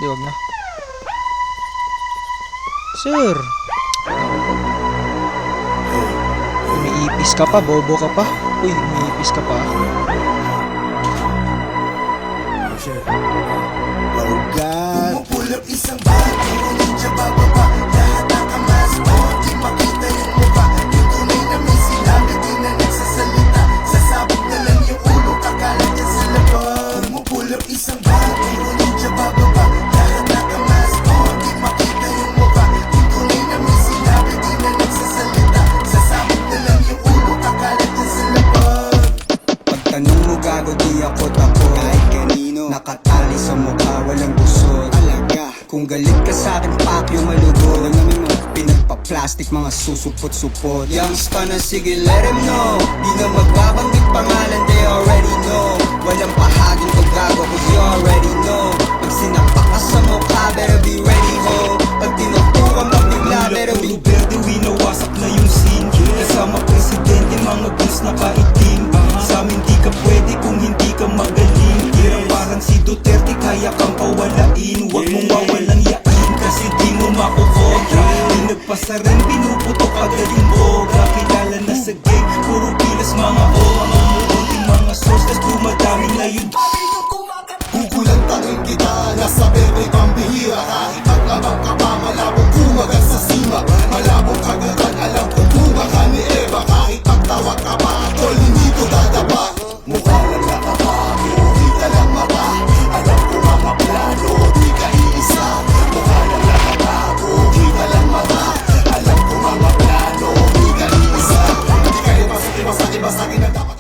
wag na. Sir. Umiipis ka pa, bobo ka pa. Uy, umiipis ka pa. Oh God. Pumupulap isang bagay, ngunit siya bababa. Lahat ng kamas mo, di makita yung mukha. Yung tunay na may sinabi, di na nagsasalita. Sasabog na lang yung ulo, kakalat niya sa labas. Pumupulap isang bagay, ngunit siya bababa. Lahat ng kamas mo, di makita yung mukha. Yung tunay na may sinabi, di na nagsasalita. Sasabog na lang yung ulo, kakalat niya sa labas. Pagtanong mo gago, di ako tako. Kahit kanino, nakatali sa mukha, walang gusot. Alaga, kung galit ka sa'kin, pakyo malugod. Alam namin mo, pinagpa-plastic, mga susupot-supot. Youngsta na sige, let him know. Di na magbabanggit pangalan, they already know. Walang pahagin ko gago, cause you already know. Pag sinapak ka sa mukha, better be ready ho. Pag tinutukan mo bigla, better be Verde, winawasak na yung scene. Kasama presidente, mga guns na kaitim. Sa amin di ka pwede kung hindi ka magaling. Tira parang si Duterte, kaya kang pawalain. Huwag mong wawalang yain, kasi di mo makukontra. Di nagpasaran, pinuputok agaling boga. Kilala na sa game, puro pilas mga mga muunting mga source, tas dumadami na yun. Gugulang tangin kita, nasa bebe kang bihira. Kahit maglabang ka pa, malabong kumagal sa sima. Malabong kagatan, alam kong bunga ka ni Eva. Kahit magtawag ka pa, tol, hindi ko dadaba. Mukha lang nakapami, kita lang mata. Alam ko mga plano, di ka iisa. Mukha lang nakatago, kita lang mata. Alam ko mga plano, di ka iisa. Di ka iba sa iba sa iba sa akin na dapat.